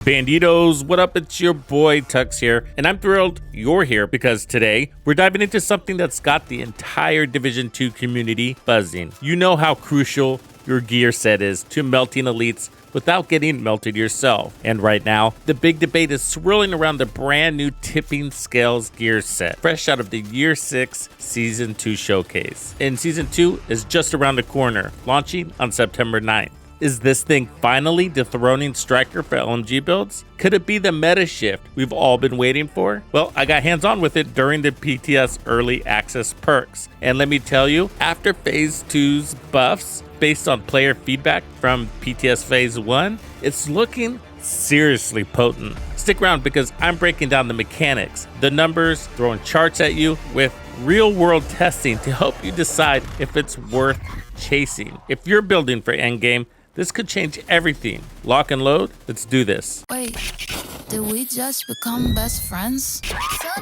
Banditos, what up? It's your boy Tux here, and I'm thrilled you're here because today we're diving into something that's got the entire Division 2 community buzzing. You know how crucial your gear set is to melting elites without getting melted yourself. And right now, the big debate is swirling around the brand new Tipping Scales gear set, fresh out of the Year 6 Season 2 showcase. And Season 2 is just around the corner, launching on September 9th. Is this thing finally dethroning Striker for LMG builds? Could it be the meta shift we've all been waiting for? Well, I got hands-on with it during the PTS early access perks. And let me tell you, after Phase 2's buffs, based on player feedback from PTS Phase 1, it's looking seriously potent. Stick around because I'm breaking down the mechanics, the numbers, throwing charts at you with real-world testing to help you decide if it's worth chasing. If you're building for endgame, this could change everything. Lock and load, let's do this. Wait, did we just become best friends? So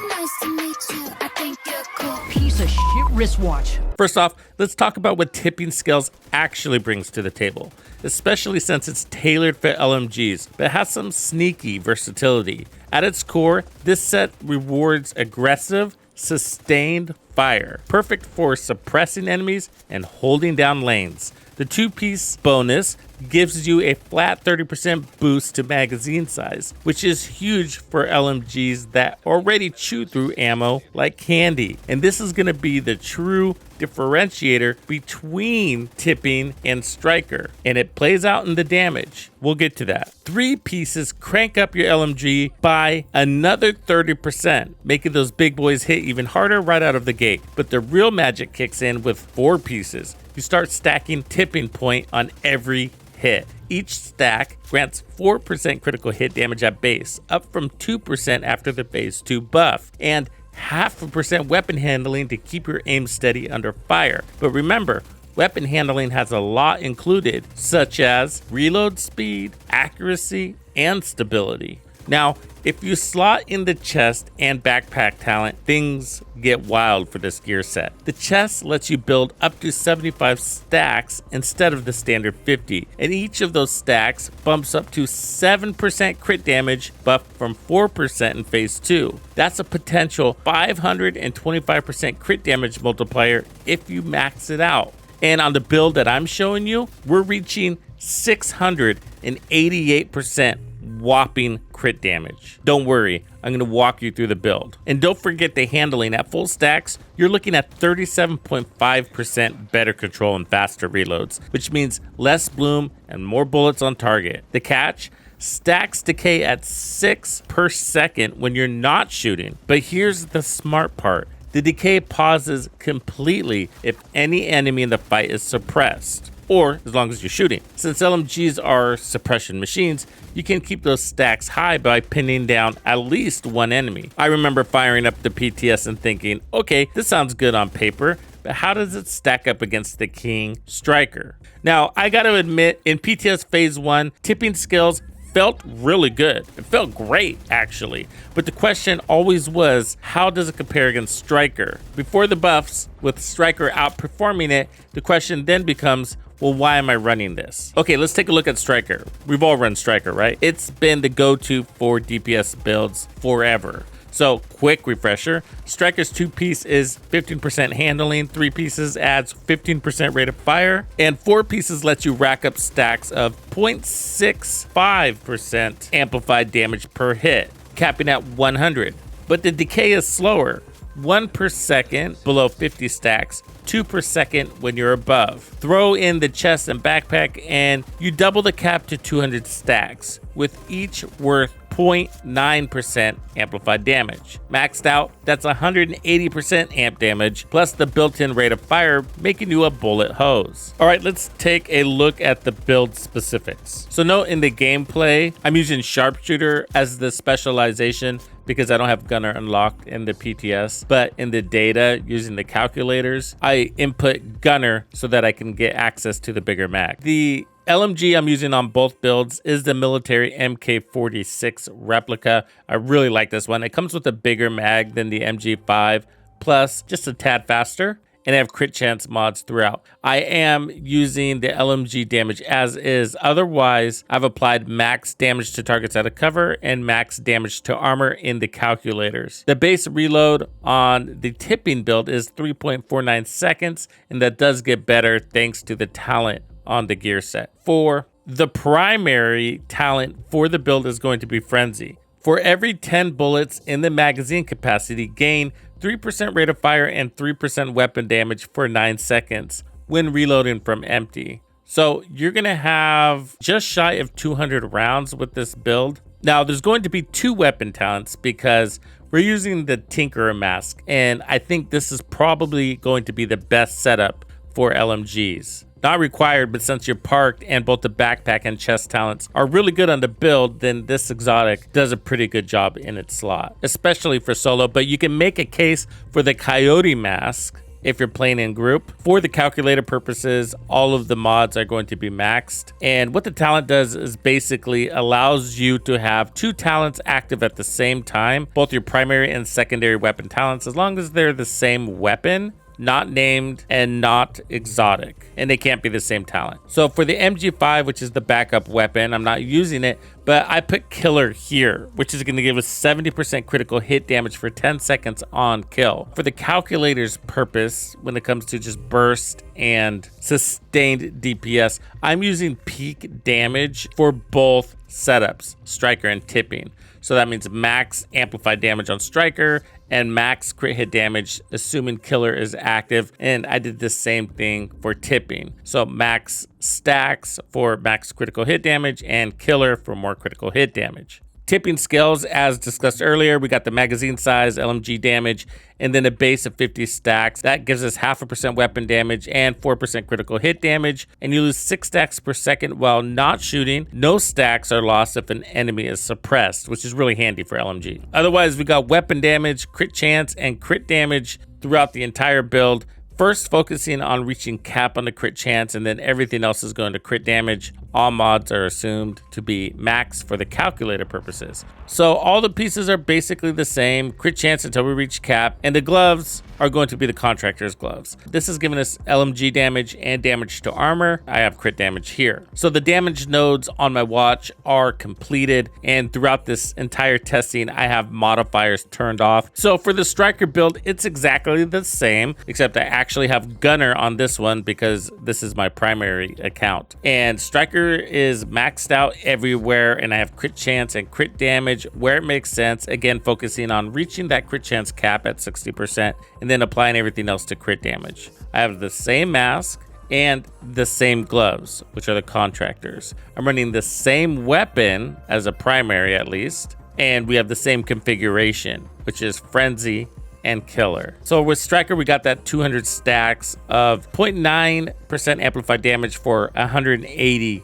nice to meet you, I think you're cool. Piece of shit wristwatch. First off, let's talk about what Tipping Scales actually brings to the table, especially since it's tailored for LMGs, but has some sneaky versatility. At its core, this set rewards aggressive, sustained fire, perfect for suppressing enemies and holding down lanes. The two-piece bonus gives you a flat 30% boost to magazine size, which is huge for LMGs that already chew through ammo like candy. And this is going to be the true differentiator between Tipping and Striker, and it plays out in the damage. We'll get to that. 3 pieces crank up your LMG by another 30%, making those big boys hit even harder right out of the gate. But the real magic kicks in with 4 pieces. You start stacking tipping point on every hit. Each stack grants 4% critical hit damage at base, up from 2% after the Phase 2 buff, and 0.5% weapon handling to keep your aim steady under fire. But remember, weapon handling has a lot included, such as reload speed, accuracy, and stability. Now, if you slot in the chest and backpack talent, things get wild for this gear set. The chest lets you build up to 75 stacks instead of the standard 50, and each of those stacks bumps up to 7% crit damage, buffed from 4% in Phase 2. That's a potential 525% crit damage multiplier if you max it out. And on the build that I'm showing you, we're reaching 688% whopping crit damage. Don't worry, I'm going to walk you through the build. And don't forget the handling. At full stacks, you're looking at 37.5% better control and faster reloads, which means less bloom and more bullets on target. The catch? Stacks decay at 6 per second when you're not shooting. But here's the smart part. The decay pauses completely if any enemy in the fight is suppressed, or as long as you're shooting. Since LMGs are suppression machines, you can keep those stacks high by pinning down at least one enemy. I remember firing up the PTS and thinking, okay, this sounds good on paper, but how does it stack up against the King Striker? Now, I gotta admit, in PTS Phase 1, Tipping Scales felt really good. It felt great, actually. But the question always was, how does it compare against Striker? Before the buffs, with Striker outperforming it, the question then becomes, well, why am I running this? Okay, let's take a look at Striker. We've all run Striker, right? It's been the go-to for DPS builds forever. So, quick refresher, Striker's 2-piece is 15% handling, 3 pieces adds 15% rate of fire, and 4 pieces lets you rack up stacks of 0.65% amplified damage per hit, capping at 100. But the decay is slower, 1 per second below 50 stacks, 2 per second when you're above. Throw in the chest and backpack and you double the cap to 200 stacks, with each worth 0.9% amplified damage. Maxed out, that's 180% amp damage, plus the built-in rate of fire, making you a bullet hose. All right, let's take a look at the build specifics. So note in the gameplay, I'm using sharpshooter as the specialization because I don't have gunner unlocked in the PTS, but in the data using the calculators, I input gunner so that I can get access to the bigger mag. The LMG I'm using on both builds is the military MK46 replica. I really like this one. It comes with a bigger mag than the MG5, plus just a tad faster. and I have crit chance mods throughout. I am using the LMG damage as is. Otherwise, I've applied max damage to targets out of cover and max damage to armor in the calculators. The base reload on the tipping build is 3.49 seconds, and that does get better thanks to the talent on the gear set. For the primary talent for the build is going to be Frenzy. For every 10 bullets in the magazine capacity, gain 3% rate of fire and 3% weapon damage for 9 seconds when reloading from empty. So you're going to have just shy of 200 rounds with this build. Now there's going to be 2 weapon talents because we're using the Tinkerer mask, and I think this is probably going to be the best setup for LMGs. Not required, but since you're parked and both the backpack and chest talents are really good on the build, then this exotic does a pretty good job in its slot, especially for solo. But you can make a case for the Coyote mask if you're playing in group. For the calculator purposes, all of the mods are going to be maxed. And what the talent does is basically allows you to have 2 talents active at the same time, both your primary and secondary weapon talents, as long as they're the same weapon, not named and not exotic, and they can't be the same talent. So for the MG5, which is the backup weapon, I'm not using it, but I put Killer here, which is going to give us 70% critical hit damage for 10 seconds on kill. For the calculator's purpose, when it comes to just burst and sustained DPS, I'm using peak damage for both setups, Striker and Tipping. So that means max amplified damage on Striker and max crit hit damage, assuming Killer is active. And I did the same thing for Tipping. So max stacks for max critical hit damage and Killer for more critical hit damage. Tipping skills, as discussed earlier, we got the magazine size, LMG damage, and then a base of 50 stacks. That gives us 0.5% weapon damage and 4% critical hit damage. And you lose 6 stacks per second while not shooting. No stacks are lost if an enemy is suppressed, which is really handy for LMG. Otherwise, we got weapon damage, crit chance, and crit damage throughout the entire build. First, focusing on reaching cap on the crit chance, and then everything else is going to crit damage. All mods are assumed to be max for the calculator purposes. So all the pieces are basically the same, crit chance until we reach cap, and the gloves are going to be the contractor's gloves. This is giving us LMG damage and damage to armor. I have crit damage here. So the damage nodes on my watch are completed, and throughout this entire testing, I have modifiers turned off. So for the Striker build, it's exactly the same, except I actually have Gunner on this one because this is my primary account. And Striker is maxed out everywhere, and I have crit chance and crit damage where it makes sense. Again, focusing on reaching that crit chance cap at 60% and then applying everything else to crit damage. I have the same mask and the same gloves, which are the contractors. I'm running the same weapon as a primary at least, and we have the same configuration, which is Frenzy and Killer. So with Striker, we got that 200 stacks of 0.9% amplified damage for 180%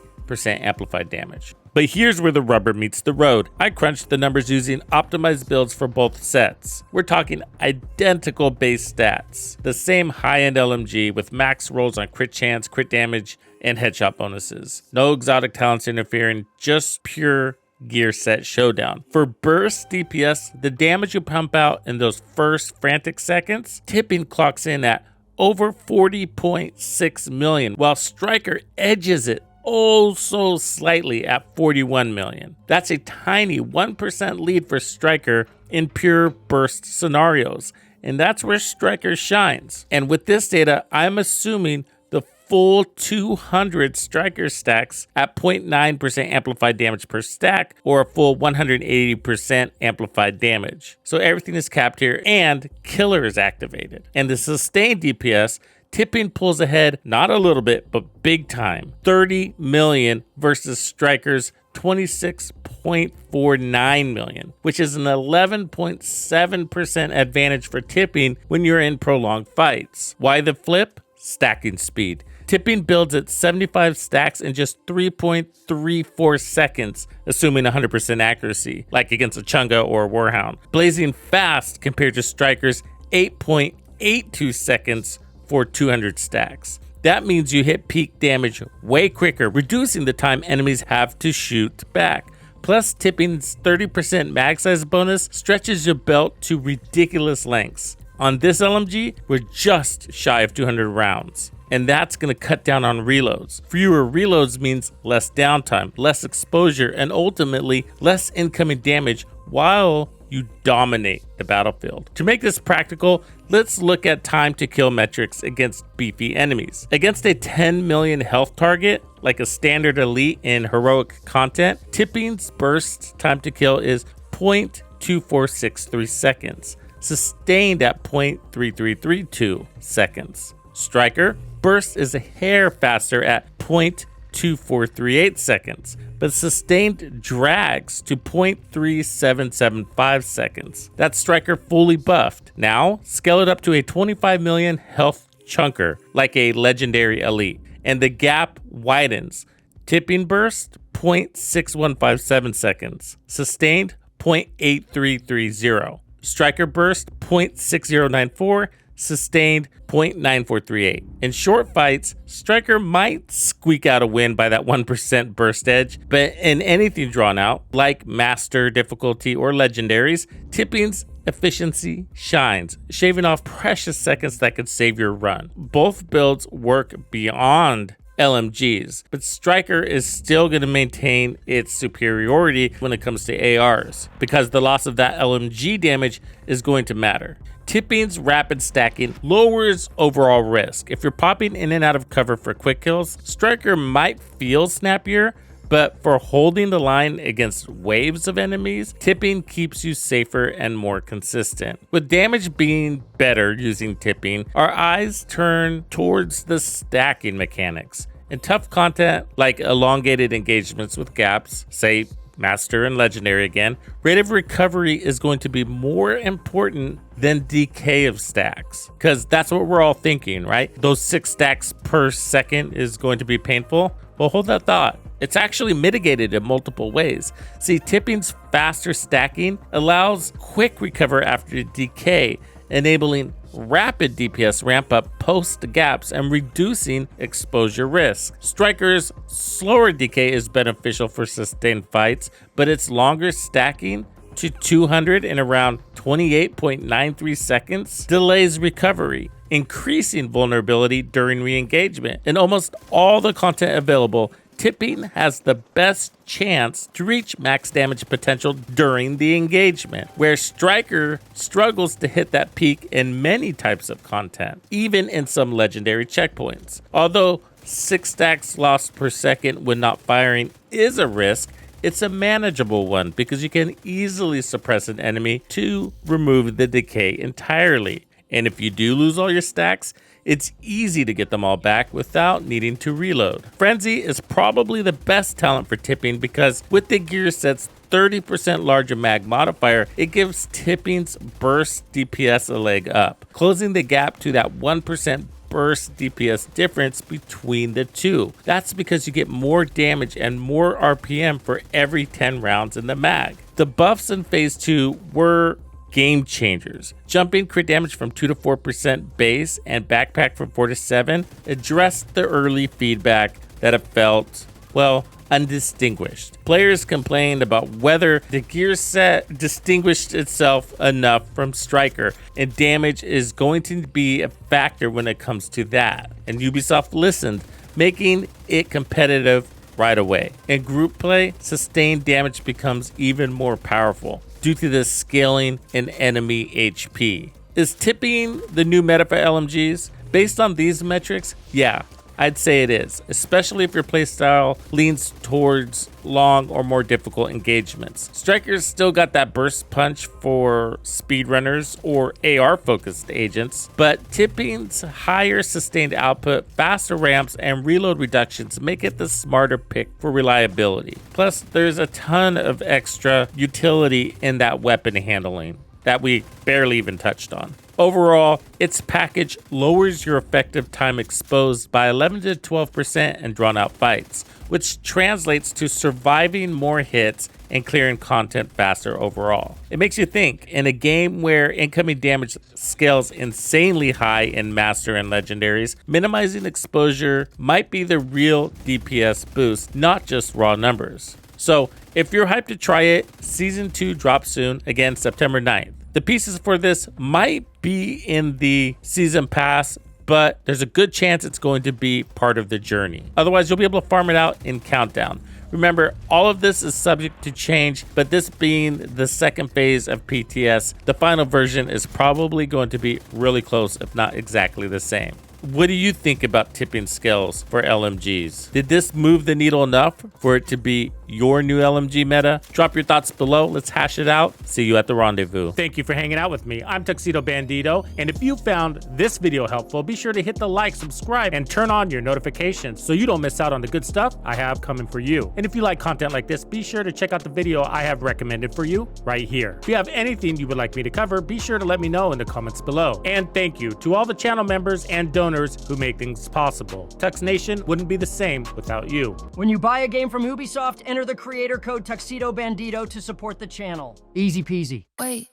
amplified damage. But here's where the rubber meets the road. I crunched the numbers using optimized builds for both sets. We're talking identical base stats. The same high-end LMG with max rolls on crit chance, crit damage, and headshot bonuses. No exotic talents interfering, just pure gear set Showdown. For burst DPS, the damage you pump out in those first frantic seconds, Tipping clocks in at over 40.6 million, while Striker edges it oh so slightly at 41 million. That's a tiny 1% lead for Striker in pure burst scenarios, and that's where Striker shines. And with this data, I'm assuming the full 200 Striker stacks at 0.9% amplified damage per stack, or a full 180% amplified damage. So everything is capped here, and Killer is activated. And the sustained DPS, Tipping pulls ahead, not a little bit, but big time. 30 million versus Striker's 26.49 million, which is an 11.7% advantage for Tipping when you're in prolonged fights. Why the flip? Stacking speed. Tipping builds at 75 stacks in just 3.34 seconds, assuming 100% accuracy, like against a Chunga or a Warhound. Blazing fast compared to Striker's 8.82 seconds for 200 stacks. That means you hit peak damage way quicker, reducing the time enemies have to shoot back. Plus, Tipping's 30% mag size bonus stretches your belt to ridiculous lengths. On this LMG, we're just shy of 200 rounds, and that's going to cut down on reloads. Fewer reloads means less downtime, less exposure, and ultimately less incoming damage while you dominate the battlefield. To make this practical, let's look at time to kill metrics against beefy enemies. Against a 10 million health target, like a standard elite in heroic content, Tipping's burst time to kill is 0.2463 seconds, sustained at 0.3332 seconds. Striker burst is a hair faster at 0.2438 seconds, but sustained drags to 0.3775 seconds. That's Striker fully buffed. Now, scale it up to a 25 million health chunker, like a legendary elite, and the gap widens. Tipping burst, 0.6157 seconds. Sustained, 0.8330. Striker burst, 0.6094. Sustained, 0.9438. In short fights, Striker might squeak out a win by that 1% burst edge, but in anything drawn out, like Master difficulty or Legendaries, Tipping's efficiency shines, shaving off precious seconds that could save your run. Both builds work beyond LMGs, but Striker is still going to maintain its superiority when it comes to ARs, because the loss of that LMG damage is going to matter. Tipping's rapid stacking lowers overall risk. If you're popping in and out of cover for quick kills, Striker might feel snappier, but for holding the line against waves of enemies, Tipping keeps you safer and more consistent. With damage being better using Tipping, our eyes turn towards the stacking mechanics. In tough content like elongated engagements with gaps, say Master and Legendary again, rate of recovery is going to be more important than decay of stacks, because that's what we're all thinking, right? Those 6 stacks per second is going to be painful. Well, hold that thought. It's actually mitigated in multiple ways. See, Tipping's faster stacking allows quick recover after decay, enabling rapid DPS ramp up post gaps and reducing exposure risk. Striker's slower decay is beneficial for sustained fights, but its longer stacking to 200 in around 28.93 seconds delays recovery, increasing vulnerability during re-engagement. In almost all the content available, Tipping has the best chance to reach max damage potential during the engagement, where Striker struggles to hit that peak in many types of content, even in some legendary checkpoints. Although 6 stacks lost per second when not firing is a risk, it's a manageable one because you can easily suppress an enemy to remove the decay entirely. And if you do lose all your stacks, it's easy to get them all back without needing to reload. Frenzy is probably the best talent for Tipping because with the gear set's 30% larger mag modifier, it gives Tipping's burst DPS a leg up, closing the gap to that 1% burst DPS difference between the two. That's because you get more damage and more RPM for every 10 rounds in the mag. The buffs in phase 2 were game changers. Jumping crit damage from 2 to 4% base and backpack from 4 to 7 addressed the early feedback that it felt, well, undistinguished. Players complained about whether the gear set distinguished itself enough from Striker, and damage is going to be a factor when it comes to that. And Ubisoft listened, making it competitive right away. In group play, sustained damage becomes even more powerful due to the scaling in enemy HP. Is Tipping the new meta for LMGs? Based on these metrics, yeah, I'd say it is, especially if your playstyle leans towards long or more difficult engagements. Striker's still got that burst punch for speedrunners or AR focused agents, but Tipping's higher sustained output, faster ramps, and reload reductions make it the smarter pick for reliability. Plus, there's a ton of extra utility in that weapon handling that we barely even touched on. Overall, its package lowers your effective time exposed by 11 to 12% in drawn-out fights, which translates to surviving more hits and clearing content faster overall. It makes you think, in a game where incoming damage scales insanely high in Master and Legendaries, minimizing exposure might be the real DPS boost, not just raw numbers. So, if you're hyped to try it, Season 2 drops soon, again September 9th. The pieces for this might be in the season pass, but there's a good chance it's going to be part of the journey. Otherwise, you'll be able to farm it out in Countdown. Remember, all of this is subject to change, but this being the second phase of PTS, the final version is probably going to be really close, if not exactly the same. What do you think about tipping scales for LMGs? Did this move the needle enough for it to be your new LMG meta? Drop your thoughts below. Let's hash it out. See you at the rendezvous. Thank you for hanging out with me. I'm Tuxedo Bandito, and if you found this video helpful, be sure to hit the like, subscribe, and turn on your notifications so you don't miss out on the good stuff I have coming for you. And if you like content like this, be sure to check out the video I have recommended for you right here. If you have anything you would like me to cover, be sure to let me know in the comments below. And thank you to all the channel members and donors who make things possible. Tux Nation wouldn't be the same without you. When you buy a game from Ubisoft, enter the creator code Tuxedo Bandito to support the channel. Easy peasy. Wait,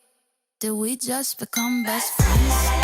did we just become best friends?